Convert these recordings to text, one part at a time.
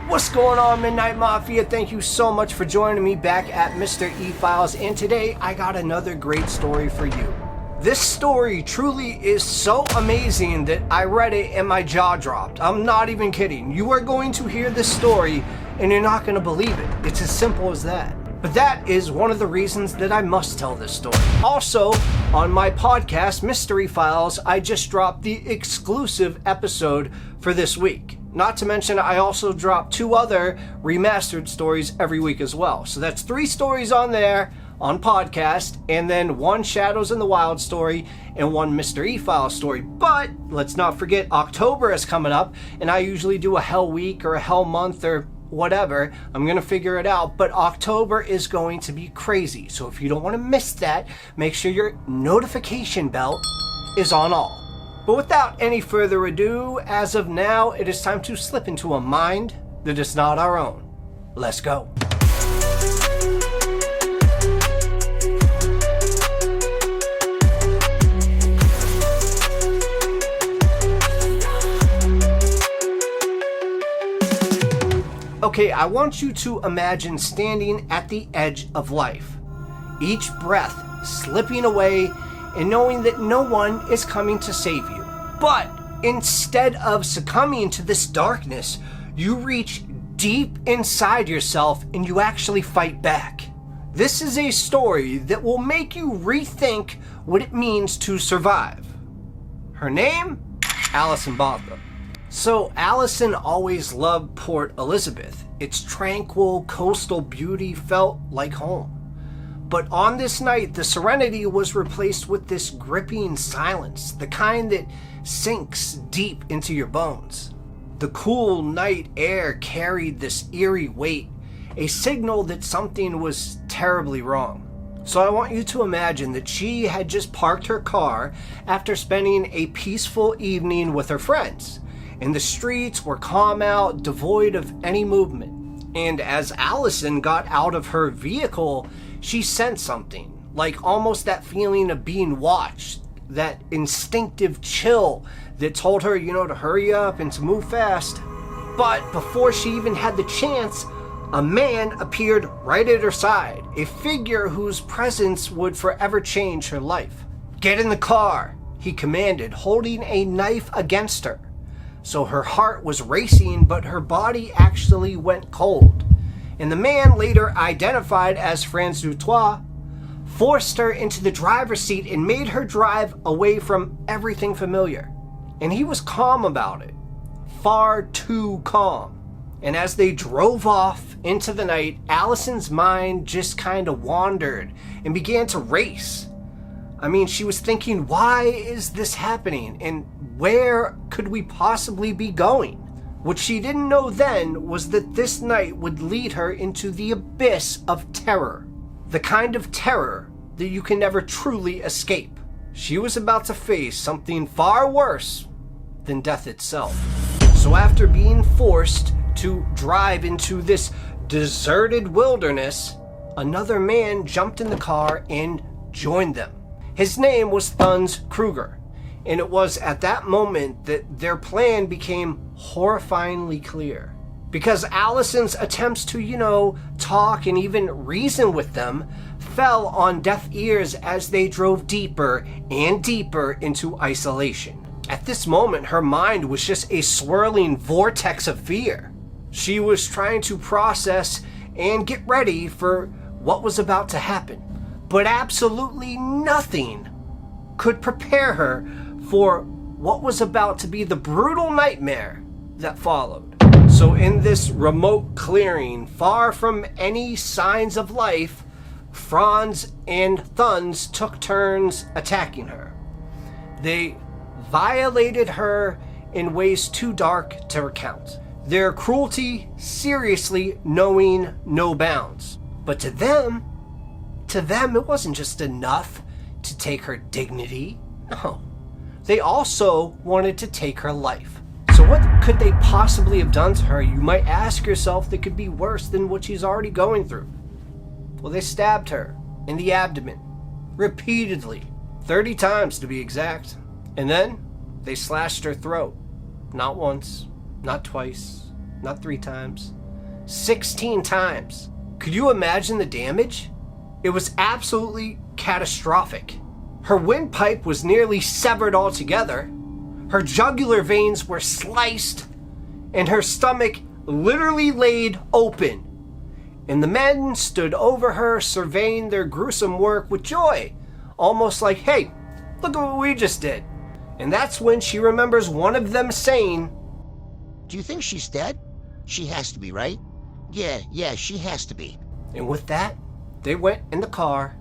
What's going on, Midnight Mafia? Thank you so much for joining me back at Mr. E-Files, and today I got another great story for you. This story truly is so amazing that I read it and my jaw dropped. I'm not even kidding. You are going to hear this story and you're not going to believe it. It's as simple as that. But that is one of the reasons that I must tell this story. Also, on my podcast, Mystery Files, I just dropped the exclusive episode for this week. Not to mention, I also drop 2 other remastered stories every week as well. So that's 3 stories on there on podcast, and then 1 Shadows in the Wild story and 1 Mr. E-Files story. But let's not forget, October is coming up, and I usually do a Hell Week or a Hell Month or whatever. I'm gonna figure it out, but October is going to be crazy. So if you don't want to miss that, make sure your notification bell is on all. But without any further ado, as of now, it is time to slip into a mind that is not our own. Let's go. Okay, I want you to imagine standing at the edge of life, each breath slipping away and knowing that no one is coming to save you. But instead of succumbing to this darkness, you reach deep inside yourself and you actually fight back. This is a story that will make you rethink what it means to survive. Her name? Alison Botha. So Alison always loved Port Elizabeth. Its tranquil coastal beauty felt like home. But on this night, the serenity was replaced with this gripping silence, the kind that sinks deep into your bones. The cool night air carried this eerie weight, a signal that something was terribly wrong. So I want you to imagine that she had just parked her car after spending a peaceful evening with her friends. And the streets were calm out, devoid of any movement. And as Alison got out of her vehicle, she sensed something, like almost that feeling of being watched, that instinctive chill that told her, to hurry up and to move fast. But before she even had the chance, a man appeared right at her side, a figure whose presence would forever change her life. "Get in the car," he commanded, holding a knife against her. So her heart was racing, but her body actually went cold. And the man, later identified as Franz Dutoit, forced her into the driver's seat and made her drive away from everything familiar. And he was calm about it. Far too calm. And as they drove off into the night, Alison's mind just kind of wandered and began to race. She was thinking, why is this happening? And where could we possibly be going? What she didn't know then was that this night would lead her into the abyss of terror. The kind of terror that you can never truly escape. She was about to face something far worse than death itself. So after being forced to drive into this deserted wilderness, another man jumped in the car and joined them. His name was Thunz Kruger, and it was at that moment that their plan became horrifyingly clear. Because Alison's attempts to, talk and even reason with them fell on deaf ears as they drove deeper and deeper into isolation. At this moment, her mind was just a swirling vortex of fear. She was trying to process and get ready for what was about to happen. But absolutely nothing could prepare her for what was about to be the brutal nightmare that followed. So in this remote clearing, far from any signs of life, Franz and Thunz took turns attacking her. They violated her in ways too dark to recount. Their cruelty seriously knowing no bounds. But to them, it wasn't just enough to take her dignity. No. They also wanted to take her life. So what could they possibly have done to her? You might ask yourself, that could be worse than what she's already going through. Well, they stabbed her in the abdomen, repeatedly, 30 times to be exact. And then they slashed her throat. Not once, not twice, not 3 times, 16 times. Could you imagine the damage? It was absolutely catastrophic. Her windpipe was nearly severed altogether. Her jugular veins were sliced, and her stomach literally laid open. And the men stood over her, surveying their gruesome work with joy, almost like, hey, look at what we just did. And that's when she remembers one of them saying, "Do you think she's dead? She has to be, right? Yeah, she has to be." And with that, they went in the car,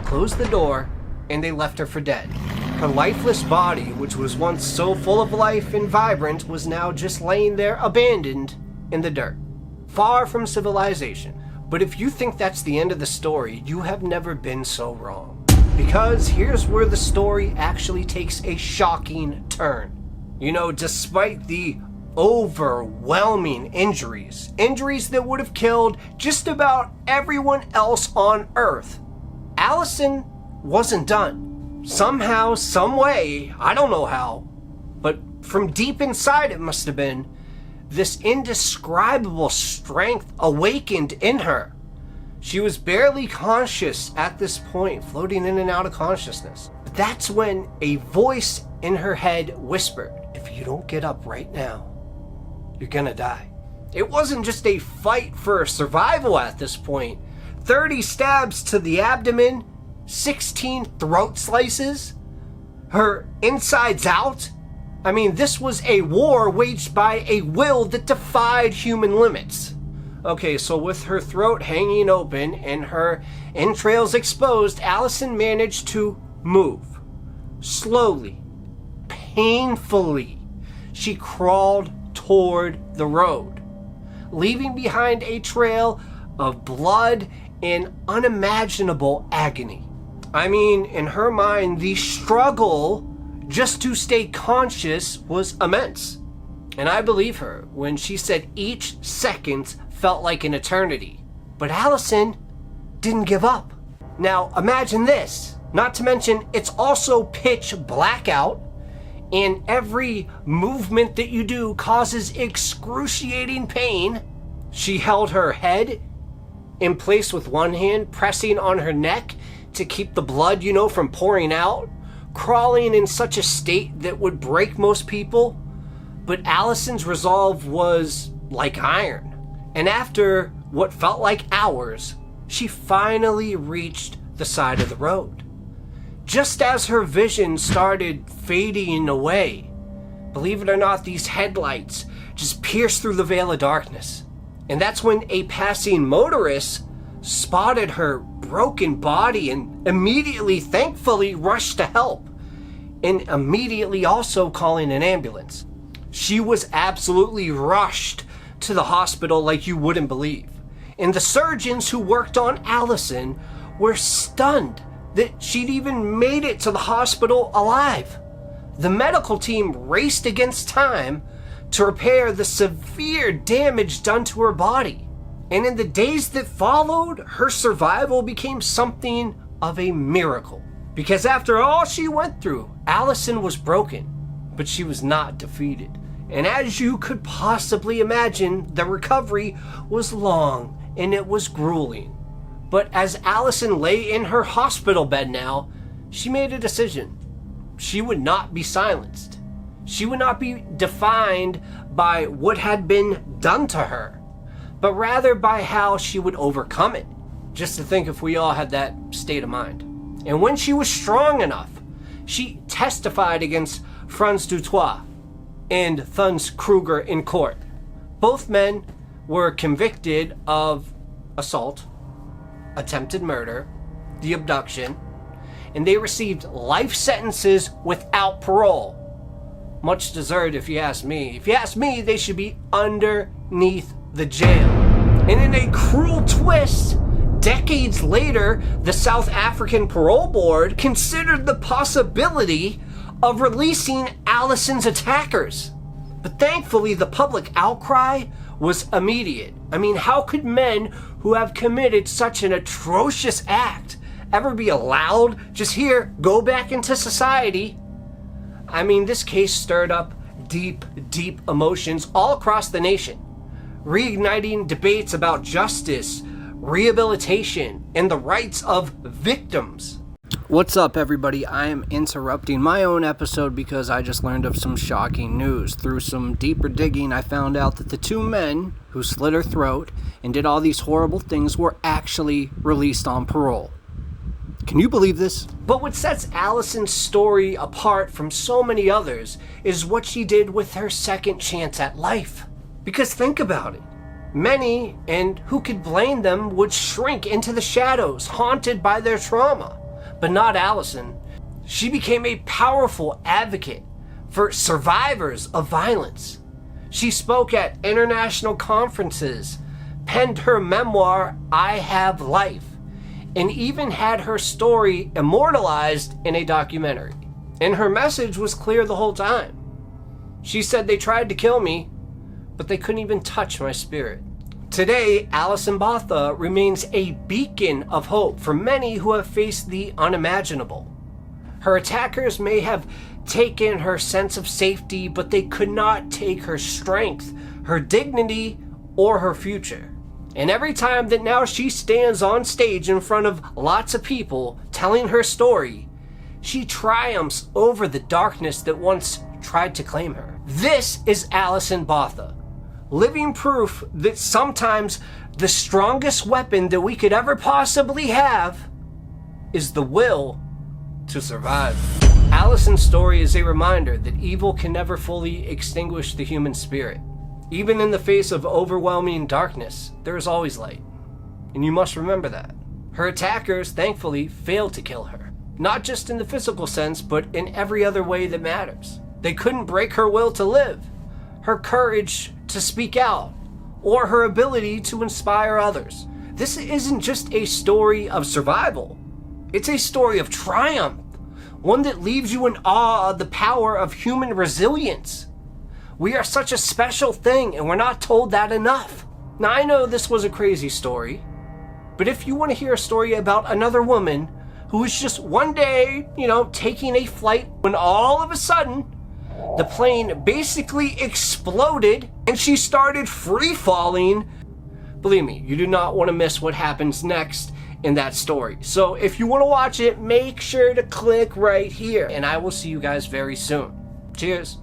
closed the door, and they left her for dead. Her lifeless body, which was once so full of life and vibrant, was now just laying there abandoned in the dirt, far from civilization. But if you think that's the end of the story, you have never been so wrong. Because here's where the story actually takes a shocking turn. You know, despite the overwhelming injuries that would have killed just about everyone else on Earth, Alison wasn't done. Somehow, some way, I don't know how, but from deep inside it must have been, this indescribable strength awakened in her. She was barely conscious at this point, floating in and out of consciousness. But that's when a voice in her head whispered, "If you don't get up right now, you're gonna die." It wasn't just a fight for survival at this point. 30 stabs to the abdomen, 16 throat slices, her insides out. I mean, this was a war waged by a will that defied human limits. Okay, so with her throat hanging open and her entrails exposed, Alison managed to move. Slowly, painfully, she crawled toward the road, leaving behind a trail of blood and unimaginable agony. I mean, in her mind, the struggle just to stay conscious was immense. And I believe her when she said each second felt like an eternity. But Alison didn't give up. Now, imagine this. Not to mention, it's also pitch blackout, and every movement that you do causes excruciating pain. She held her head in place with one hand, pressing on her neck to keep the blood, from pouring out, crawling in such a state that would break most people. But Alison's resolve was like iron. And after what felt like hours, she finally reached the side of the road. Just as her vision started fading away, believe it or not, these headlights just pierced through the veil of darkness. And that's when a passing motorist spotted her broken body and immediately, thankfully, rushed to help, and immediately also calling an ambulance. She was absolutely rushed to the hospital like you wouldn't believe. And the surgeons who worked on Alison were stunned that she'd even made it to the hospital alive. The medical team raced against time to repair the severe damage done to her body. And in the days that followed, her survival became something of a miracle. Because after all she went through, Alison was broken, but she was not defeated. And as you could possibly imagine, the recovery was long and it was grueling. But as Alison lay in her hospital bed now, she made a decision. She would not be silenced. She would not be defined by what had been done to her, but rather by how she would overcome it. Just to think if we all had that state of mind. And when she was strong enough, she testified against Franz Dutoit and Thuns Kruger in court. Both men were convicted of assault, attempted murder, the abduction, and they received life sentences without parole. Much deserved, if you ask me. If you ask me, they should be underneath the jail. And in a cruel twist, decades later, the South African Parole Board considered the possibility of releasing Alison's attackers. But thankfully, the public outcry was immediate. I mean, how could men who have committed such an atrocious act ever be allowed just here, go back into society? I mean, this case stirred up deep, deep emotions all across the nation. reigniting debates about justice, rehabilitation, and the rights of victims. What's up, everybody? I am interrupting my own episode because I just learned of some shocking news. Through some deeper digging, I found out that the two men who slit her throat and did all these horrible things were actually released on parole. Can you believe this? But what sets Alison's story apart from so many others is what she did with her second chance at life. Because think about it. Many, and who could blame them, would shrink into the shadows, haunted by their trauma. But not Alison. She became a powerful advocate for survivors of violence. She spoke at international conferences, penned her memoir, I Have Life, and even had her story immortalized in a documentary. And her message was clear the whole time. She said, they tried to kill me, but they couldn't even touch my spirit. Today, Alison Botha remains a beacon of hope for many who have faced the unimaginable. Her attackers may have taken her sense of safety, but they could not take her strength, her dignity, or her future. And every time that now she stands on stage in front of lots of people telling her story, she triumphs over the darkness that once tried to claim her. This is Alison Botha. Living proof that sometimes the strongest weapon that we could ever possibly have is the will to survive. Alison's story is a reminder that evil can never fully extinguish the human spirit. Even in the face of overwhelming darkness, there is always light. And you must remember that. Her attackers, thankfully, failed to kill her. Not just in the physical sense, but in every other way that matters. They couldn't break her will to live, her courage to speak out, or her ability to inspire others. This isn't just a story of survival. It's a story of triumph, one that leaves you in awe of the power of human resilience. We are such a special thing, and we're not told that enough. Now, I know this was a crazy story, but if you want to hear a story about another woman who was just one day, taking a flight when all of a sudden the plane basically exploded and she started free falling. Believe me, you do not want to miss what happens next in that story. So if you want to watch it, make sure to click right here, and I will see you guys very soon. Cheers.